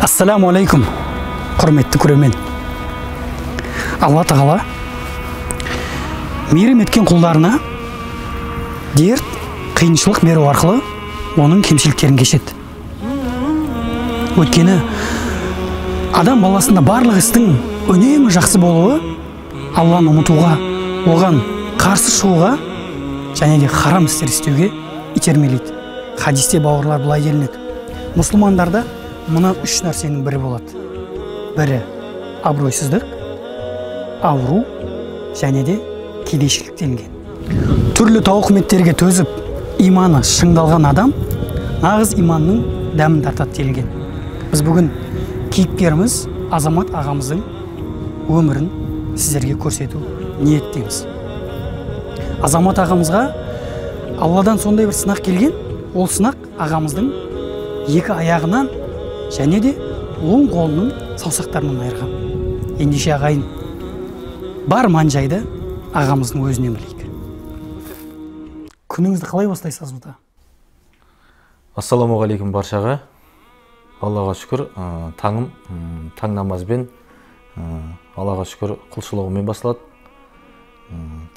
Ассаламу алейкум, құрметті көрермен. Алла тағала мейірім еткен құлдарына дерт, қиыншылық беру арқылы оның кемшіліктерін кешеді. Өйткені адам баласында барлық істің үнемі жақсы болуы Алланы ұмытуға, оған қарсы шығуға және де харам істер істеуге итермелейді. Хадисте бауырлар былай делінеді: мұсылмандарда мына үш нәрсенің бірі болады. Бірі абыройсыздық, ауру және де кедейшілік делінген. Түрлі тауқыметтерге төзіп, иманы шыңдалған адам нағыз иманның дәмін тартады делінген. Біз бүгін кейіпкеріміз Азамат ағамыздың өмірін сіздерге көрсету ниеттеміз. Азамат ағамызға Алладан сондай бір сынақ келген. Ол сынақ ағамыздың екі аяғынан және де оң қолының саусақтарынан айырған. Ендеше ағайын, бар ман-жайды ағамыздың өзінен білейік. Күніңізді қалай бастайсыз, Азамат аға? Ассаламағалейкум баршаға. Аллаға шүкір, таң намазбен, Аллаға шүкір, құлшылығымен басылады.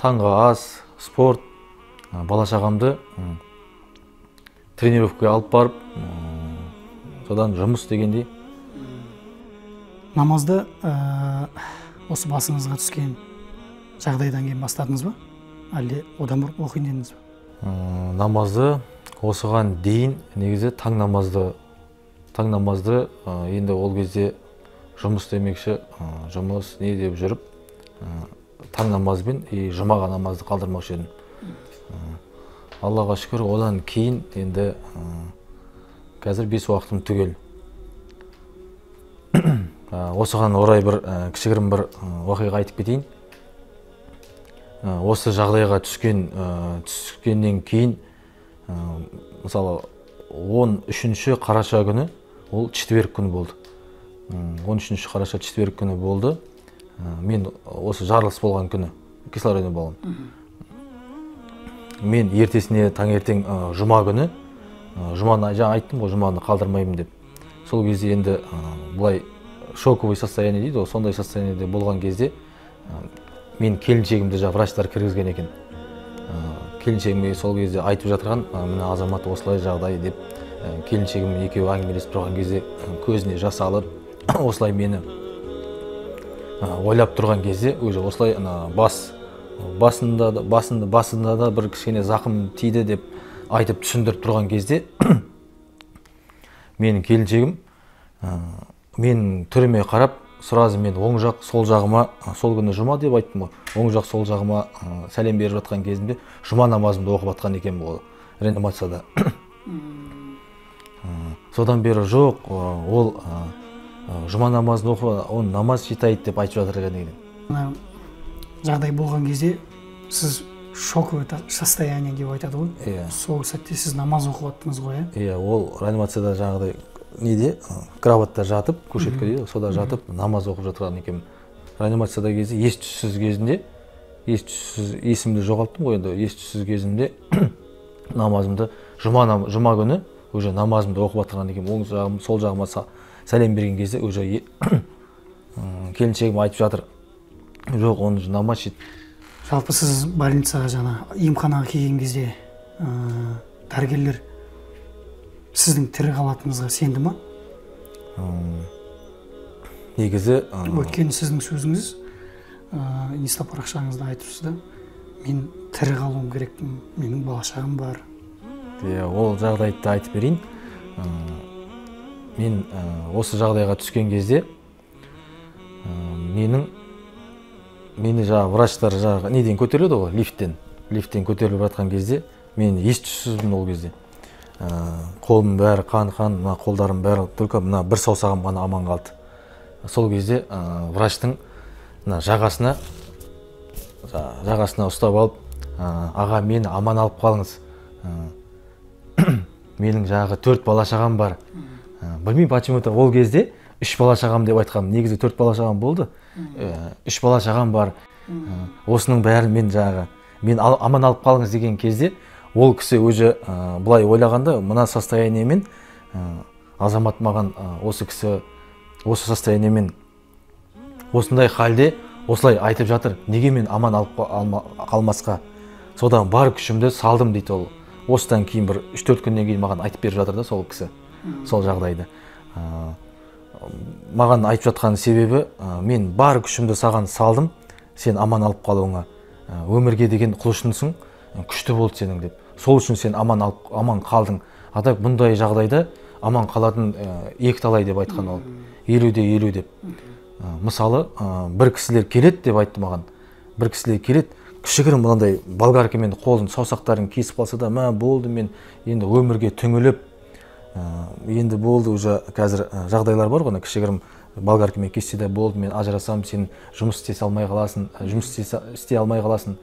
Таңғы ас, спорт, бала-шағамды тренировкаға алып барып, содан жұмыс дегендей. Намазды осы басыңызға түскен жағдайдан кейін бастадыңыз ба? Әлде одан бұрын оқиын дедіңіз ба? Намазды осыған дейін негізі таң намазды енді ол кезде жұмыс демекші, жұмыс не деп жүріп, таң намазбен жұмаға намазды қалдырмаушы едім. Аллаға шүкір, одан кейін енді қазір 5 уақытым түгел. Осыған орай бір кішігірім бір оқиға айтып кетейін. Осы жағдайға түскеннен кейін, мысалы 13 қараша күні, ол четверг күні болды. 13 қараша четверг күні болды. Мен осы жарылыс болған күні, кислородный баллон. Мен ертесіне таңертең жұма күні, жұманы жаңа айттым ғой, жұманы қалдырмаймын деп. Сол кезде енді бұлай шоковый состояние дейді, сондай состояниеде болған кезде мен келіншегімді врачтар кіргізген екен. Келіншегіме сол кезде айтып жатырған, мына Азамат осылай жағдай деп, келіншегім екеуі әңгімелесіп тұрған кезде көзіне жас алып, осылай мені ойлап тұрған кезде, осылай басында да бір кішкене зақым тиді деп айтып түсіндіріп тұрған кезде, менің келіншегім мен түріме қарап, сразу мен оң жақ, сол жағыма, сол күні жұма деп айттым ғой, оң жақ, сол жағыма сәлем беріп жатқан кезімде жұма намазымды оқып жатқан екен бұл реанимацияда. Содан бері жоқ, ол жұма намазын оқып, он намаз считает деп айтып жатыр екен. Жағдай болған кезде сіз шоковый состояние деп айтады ғой. Сол сәтте сіз намаз оқып аттыңыз ғой. Иә, ол реанимацияда жаңағыдай неде, кроватта жатып, кушетка дейді, сода жатып намаз оқып жатырған екен. Реанимацияда кезде ес-түссіз кезінде, есімді жоғалттым ғой енді, ес-түссіз кезінде намазымды жұма күні уже намазымды оқып жатырған екен. Оң жағым, сол жағыма сәлем берген кезде уже келіншегім айтып жатыр: жоқ, оны намаз шет. Жалпы сіз больницаға жаңа емханаға келген кезде дәрігерлер сіздің тірі қалатыныңызға сенді ма? Негізі өйткені сіздің сөзіңіз инста парақшаңызда айтыпсыз да, мен тірі қалуым керекпін, менің бала-шағам бар. Ол жағдайды айтып берейін. Мен осы жағдайға түскен кезде мені врачтар неден көтеріледі ғой, лифттен көтеріліп жатқан кезде мен ес-түссізбін ол кезде. Қолым бәрі қан, қолдарым бәрі, только мына бір саусағым ғана аман қалды. Сол кезде врачтың жағасына ұстап алып, аға, мені аман алып қалыңыз. Менің 4 бала-шағам бар. Білмеймін, почему-то ол кезде 3 бала-шағам деп айтқам. Негізі 4 бала-шағам болды. 3 бала-шағам бар. Осының бәрін мен аман алып қалыңыз деген кезде, ол кісі өзі былай ойлағанда, мына состояниемен азамат маған осы кісі осы состояниемен осындай халде осылай айтып жатыр, неге мен аман алып қалмасқа, содан бар күшімді салдым дейді. Ол осыдан кейін бір 3-4 күннен кейін маған айтып беріп жатыр да сол кісі сол жағдайды. Маған айтып жатқан себебі, мен бар күшімді саған салдым, сен аман алып қалуыңа, өмірге деген құлшынысың күшті болды сенің деп. Сол үшін сен аман қалдың. Ата бұндай жағдайда аман қалатын екіталай деп айтқан ол. 50-50 деп. Мысалы, бір кісілер келеді деп айтты маған. Бір кісілер келеді, кішігірім мынандай болгаркамен қолын, саусақтарын кесіп қалса да, мә болды, мен енді өмірге түңіліп, енді болды, уже қазір жағдайлар бар ғой, кішігірім болгаркамен кессе де болды, мен ажырасам, сен жұмыс істей алмай қаласың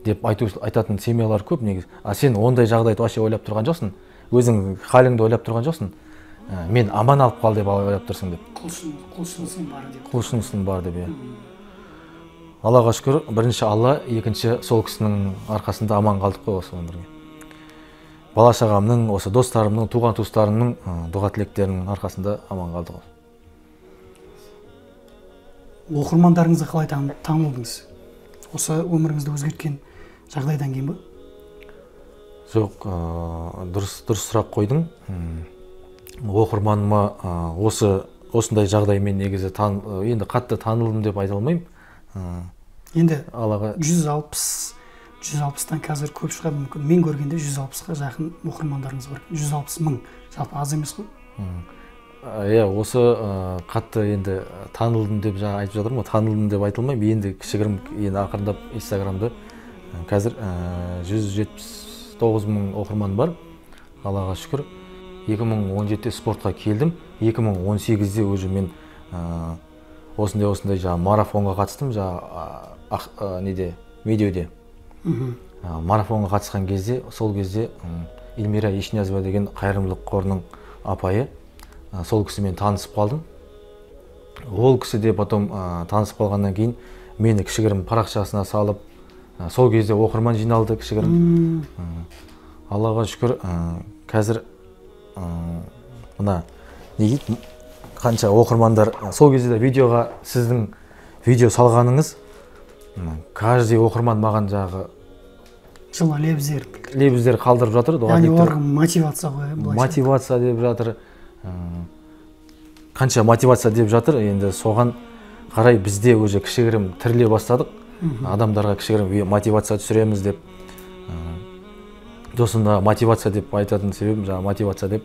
деп айтатын семьялар көп негізі. Сен ондай жағдайды вообще ойлап тұрған жоқсың, өзің халіңді ойлап тұрған жоқсың. Мен аман алып қал деп ойлап тұрсың деп. Құлшынысың бар деп. Құлшынысың бар деп. Аллаға шүкір, бірінші Алла, екінші сол кісінің арқасында аман қалдық қой осы өмірге. Бала шағамның, осы достарымның, туған туыстарымның дұға тілектерінің арқасында аман қалдық. Оқырмандарыңызды қалай танылдыңыз? Осы өміріңізді өзгерткен жағдайдан кейін бе? Жоқ, дұрыс сұрақ қойдың. Оқырманыма осындай жағдаймен негізі енді қатты танылдым деп айта алмаймын. Енді 160-тан қазір көп шығады мүмкін. Мен көргенде 160-қа жақын оқырмандарыңыз бар. 160 мың, жалпы аз емес қой. Осы қатты енді танылдым деп жаңа айтып жатырмын ғой, танылдым деп айта алмаймын. Енді кішігірім ақырындап Инстаграмда қазір 179 мың оқырман бар. Аллаға шүкір. 2017-те спортқа келдім. 2018-де уже мен осындай жаңа марафонға қатыстым, медеуде. Марафонға қатысқан кезде, сол кезде Эльмира Ешниязова деген қайырымдылық қорының апайы, сол кісімен танысып қалдым. Ол кісі де потом танысып қалғаннан кейін мені кішігірім парақшасына салып, сол кезде оқырман жиналды кішігірім. Аллаға шүкір, қазір мына не дейді, қанша оқырмандар, сол кезде видеоға сіздің видео салғаныңыз, каждый оқырман маған жағы жылы лебіздер қалдырып жатыр. Яғни оларға мотивация ғой. Мотивация деп жатыр. Қанша мотивация деп жатыр, енді соған қарай бізде уже кішігірім тіріле бастадық. Адамдарға кішігірім мотивация түсіреміз деп. Досында мотивация деп айтатын себебім, жаңа мотивация деп,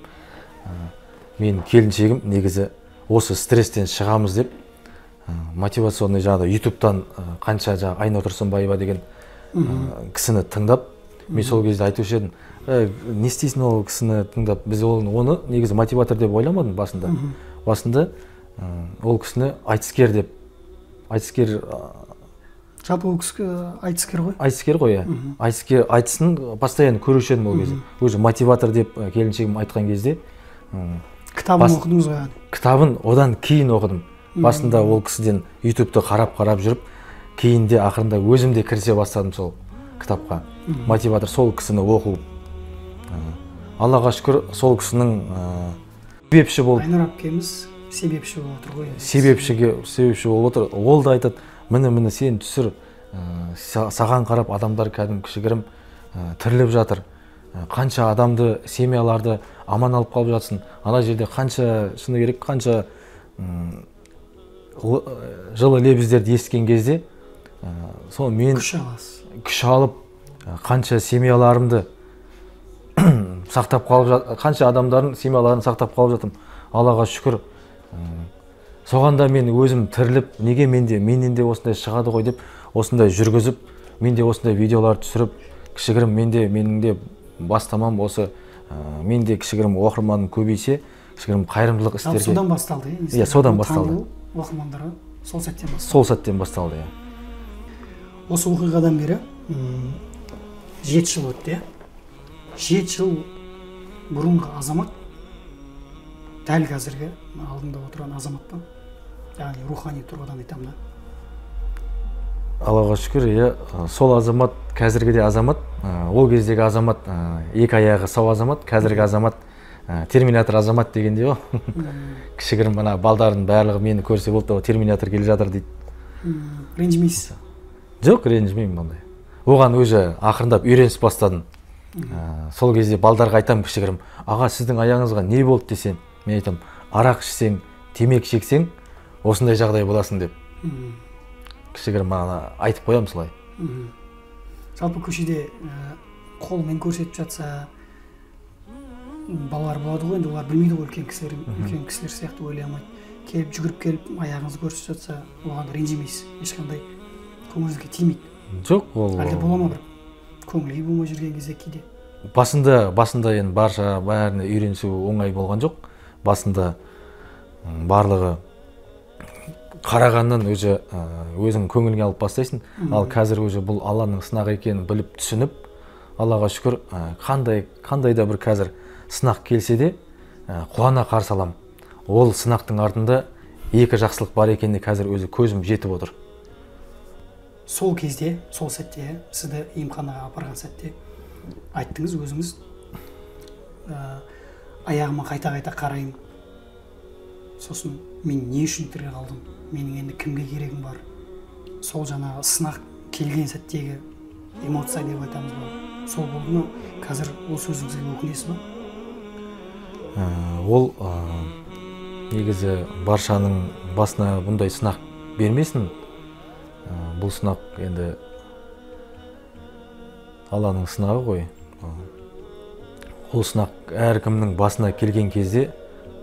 мен келіншегім негізі осы стресстен шығамыз деп, мотивационный жаңағыда ютубтан қанша жаңа Айнұр Тұрсынбаева деген кісіні тыңдап, мен сол кезде айтушы едім, не істейсің ол кісіні тыңдап, біз оны негізі мотиватор деп ойламадым басында. Басында ол кісіні айтыскер жалпы ол кісі айтыскер ғой? Айтыскер ғой, айтыскер айтысын постоянно көруші едім ол кезде. Уже мотиватор деп келіншегім айтқан кезде. Кітабын оқыдыңыз ғой? Кітабын одан кейін оқыдым. Басында ол кісіден ютубты қарап жүріп, кейінде ақырында өзімде кірісе бастадым сол кітапқа. Мотиватор сол кісіні оқу. Аллаға шүкір, сол кісінің себепші болып. Айнұр әпкеміз себепші болып отыр ғой? Себепші болып отыр. Ол да айтады, міне сен түсір, саған қарап адамдар кәдім кішігірім тіріліп жатыр. Қанша адамды, семьяларды аман алып қалып жатсың. Ана жерде қанша, шыны керек, қанша жылы лебіздерді естіген кезде, сол мен күш алып, қанша семьяларымды сақтап қалып жатыр, қанша адамдардың семьяларын сақтап қалып жатырмын. Аллаға шүкір. Соғанда мен өзім тіріліп, неге менен де осындай шығады ғой деп, осындай жүргізіп, менде осындай видеолар түсіріп, кішігірім менің де бастамам осы, менде кішігірім оқырманым көбейсе, кішігірім қайырымдылық істерге. Содан басталды, иә? Содан басталды. Оқырмандарға сол сәттен басталды. Сол сәттен басталды, иә. Осы оқиғадан бері 7 жыл өтті. 7 жыл бұрынғы азамат дәл қазіргі алдында отырған азамат па? Яғни рухани тұрғыдан айтамын да. Аллаға шүкір, сол азамат, қазіргіде азамат, ол кездегі азамат, екі аяғы сау азамат, қазіргі азамат терминатор азамат дегенде ғой. Кішігірім мына балдардың барлығы мені көрсе болды, терминатор келе жатыр дейді. Ренжімейсіз? Жоқ, ренжімеймін ондай. Оған өзі ақырындап үйренісіп бастадым. Сол кезде балдарға айтам кішігірім, аға сіздің аяғыңызға не болды десем, мен айтам, арақ ішсең, темекі шексең, осындай жағдай боласың деп. Кішігірім маған айтып қоямын солай. Жалпы көшеде қолмен көрсетіп жатса, балалар болады ғой, енді олар білмейді ғой, үлкен кісілер сияқты ойлай алмайды. Келіп жүгіріп келіп аяғыңызды көрсетіп жатса, оған ренжімейсіз, ешқандай көңіліңізге тимейді. Жоқ, ол әлде бола ма бір көңілге болмай жүрген кезде кейде? Басында енді бәріне үйренісу оңай болған жоқ. Басында барлығы қарағаннан өзің көңілге алып бастайсың. Ал қазір бұл Алланың сынағы екенін біліп түсініп, Аллаға шүкір, қандай да бір қазір сынақ келсе де қуана қарсы алам. Ол сынақтың артында екі жақсылық бар екеніне қазір өзі көзім жетіп отыр. Сол кезде, сол сәтте, сізді емханаға апарған сәтте айттыңыз өзіңіз, аяғыма қайта-қайта қараймын. Сосын мен не үшін тірі қалдым? Менің енді кімге керегім бар? Сол жаңағы сынақ келген сәттегі эмоция деп айтамыз ба? Сол болды ма? Қазір ол сөзіңізге өкінесіз ба? Ол негізі баршаның басына бұндай сынақ бермесін. Бұл сынақ енді Алланың сынағы ғой. Ол сынақ әркімнің басына келген кезде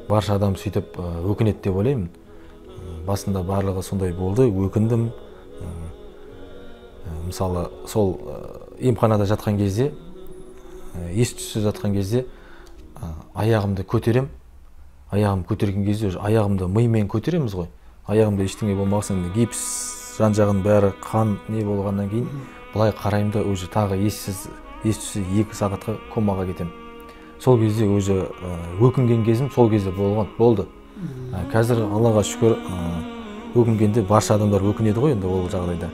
барша адам сөйтіп өкінеді деп ойлаймын. Басында барлығы сондай болды, өкіндім. Мысалы, сол емханада жатқан кезде, ес-түссіз жатқан кезде аяғымды көтерем. Аяғым көтерген кезде аяғымды мимен көтереміз ғой. Аяғымда ештеңе болмағасын, гипс, жан-жағын бәрі қан не болғаннан кейін былай қараймын да өзі тағы ес-түссіз 2 сағатқа комаға кетем. Сол кезде өзі өкінген кезім сол кезде болды. Қазір Аллаға шүкір, өкінгенде барша адамдар өкінеді ғой енді ол жағдайда.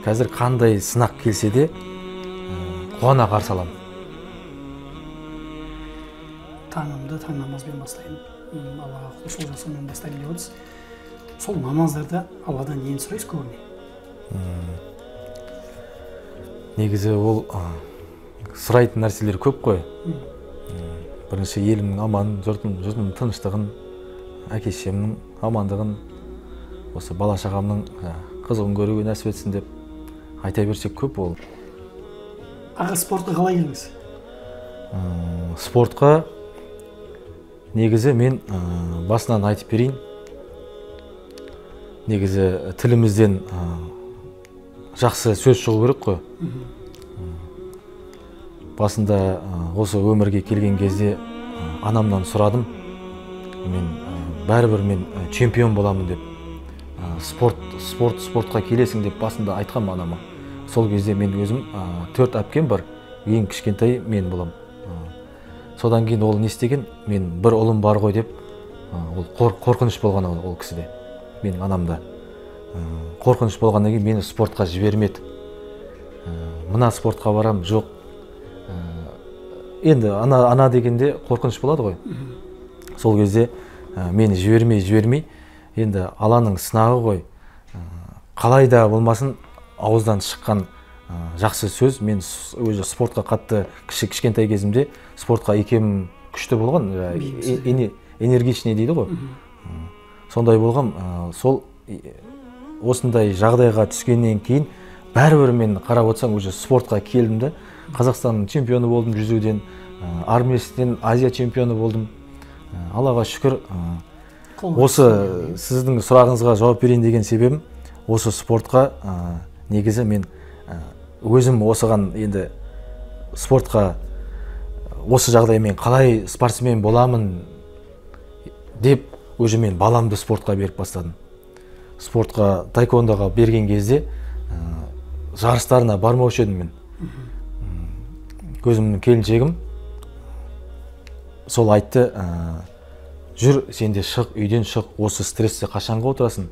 Қазір қандай сынақ келсе де қуана қарсы аламын. Таңымды таң намазбен бастаймын. Аллаға құлшылық жасаумен бастаймын деп отырсыз. Сол намаздарда Алладан нені сұрайсыз көбіне? Негізі ол сұрайтын нәрселер көп қой. Бірінші елімнің аман, жұртымның тыныштығын, әке-шешемнің амандығын, осы бала-шағамның қызығын көруге нәсіп етсін деп айта берсек көп ол. Аға, спортқа қалай келдіңіз? Спортқа негізі мен басынан айтып берейін. Негізі тілімізден жақсы сөз шығу керек қой. Басында осы өмірге келген кезде анамнан сұрадым. Мен бәрібір мен чемпион боламын деп. Спортқа келесің деп басында айтқам анама. Сол кезде мен өзім 4 әпкем бар, ең кішкентай мен болам. Содан кейін ол не істеген? Мен бір ұлым бар ғой деп, ол қорқыныш болған ол кісіде. Менің анамда қорқыныш болғаннан кейін мені спортқа жібермеді. Мына спортқа барам, жоқ. Енді ана дегенде қорқыныш болады ғой. Сол кезде мені жібермей, енді Алланың сынағы ғой. Қалай да болмасын ауыздан шыққан жақсы сөз. Мен өзі спортқа қатты кішкентай кезімде спортқа екем күшті болған, энергичный дейді ғой. Сондай болғам, сол осындай жағдайға түскеннен кейін бәрібір мен қарап отырсам уже спортқа келдім де, Қазақстанның чемпионы болдым жүзуден, армрестлингтен Азия чемпионы болдым. Аллаға шүкір. Осы сіздің сұрағыңызға жауап берейін деген себебім, осы спортқа негізі мен өзім осыған енді спортқа осы жағдаймен қалай спортсмен боламын деп уже мен баламды спортқа беріп бастадым. Спортқа, таеквондоға берген кезде жарыстарына бармаушы едім мен. Көзімнің келіншегім сол айтты, жүр, сен де шық, үйден шық, осы стрессте қашанға отырасың?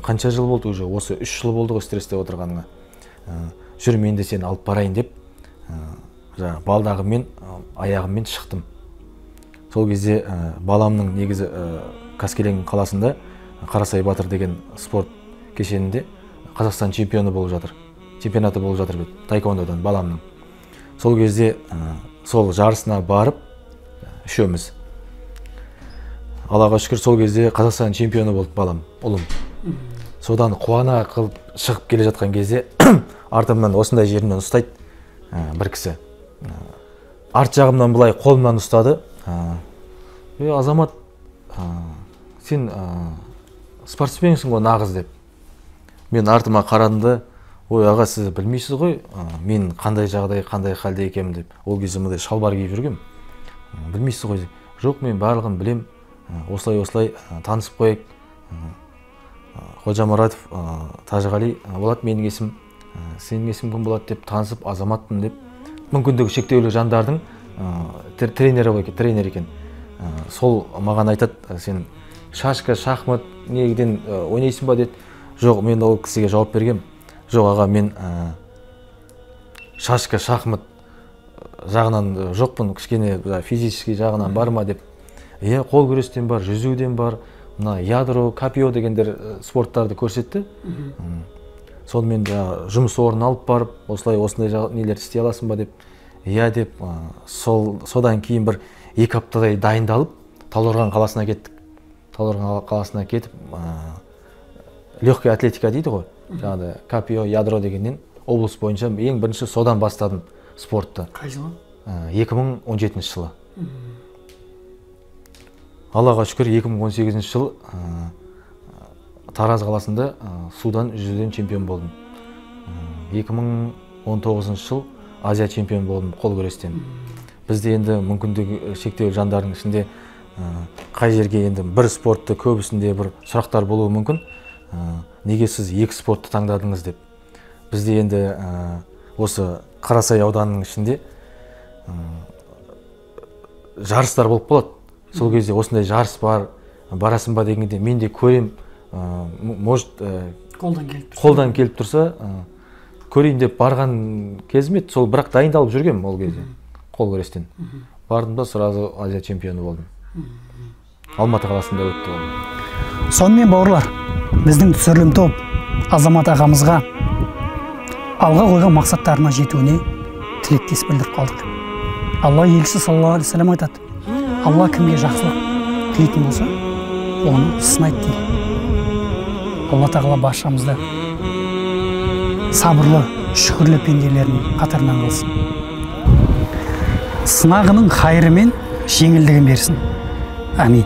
Қанша жыл болды уже, осы 3 жыл болды ғой стрессте отырғаныңа. Жүр, мен де сені алып барайын деп, балдағыммен, аяғыммен шықтым. сол кезде баламның негізі Қаскелең қаласында Қарасай Батыр деген спорт кешенінде Қазақстан чемпионы болып жатыр. Чемпионаты болып жатыр бет таеквондодан баламның. Сол кезде сол жарысына барып үшеуміз. Аллаға шүкір сол кезде Қазақстан чемпионы болды балам, ұлым. Содан қуана қылып шығып келе жатқан кезде артымнан осындай жерімнен ұстайды бір кісі. Арт жағымнан былай қолымнан ұстады. Азамат, сен спортсменсің ғой нағыз деп. Мен артыма қарадым, ой аға, сіз білмейсіз ғой, мен қандай жағдай, қандай халде екенмін деп. Ол кезде мындай шалбар киіп жүргем. Білмейсіз ғой. Жоқ, мен барлығын білем. Осылай танысып қояйық. Қожамұратов Тажғали болады менің есім. Сенің есім кім болады деп танысып, азаматпын деп. Мүмкіндігі шектеулі жандардың тренер екен. Сол маған айтады, сен шашка, шахмат негіден ойнайсың ба деді. Жоқ, мен ол кісіге жауап бергем. Жоқ аға, мен шашка, шахмат жағынан жоқпын, кішкене физический жағынан бар ма деп. Қол күрестен бар, жүзуден бар, мына ядро, капио дегендер спорттарды көрсетті. Сонымен жұмыс орнын алып барып, осындай нелер істей аласың ба деп. Деп, содан кейін бір 2 аптадай дайындалып, Талдықорған қаласына кеттік. Талдықорған қаласына кетіп, легкий атлетика дейді ғой. Жаңағы капио, ядро дегеннен облыс бойынша ең бірінші содан бастадым спортты. Қай жылы? 2017 жылы. Аллаға шүкір 2018 жыл Тараз қаласында судан жүзуден чемпион болдым. 2019 жыл Азия чемпион болдым қол күрестен. Бізде енді мүмкіндігі шектеулі жандардың ішінде қай жерге енді бір спортты көбісінде бір сұрақтар болуы мүмкін. Неге сіз 2 спортты таңдадыңыз деп. Бізде енді осы Қарасай ауданының ішінде жарыстар болып болады. Сол кезде осындай жарыс бар, барасың ба дегенде мен де көрем, может қолдан келіп тұрса, көрейін деп барған кезім еді. Сол бірақ дайындалып жүргем ол кезде қол күрестен. Бардым да сразу Азия чемпионы болдым. Алматы қаласында өтті ол. Сонымен бауырлар, біздің түсірілім топ Азамат ағамызға алға қойған мақсаттарына жетуіне тілектес білдіріп қалдық. Алла елшісі саллаллаху алейхи вассалам айтады: Алла кімге жақсылық тілейтін болса, оны сынайды дейді. Алла тағала баршамызды сабырлы, шүкірлі пенделерінің қатарынан қылсын. Сынағының хайры мен жеңілдігін берсін. Амин.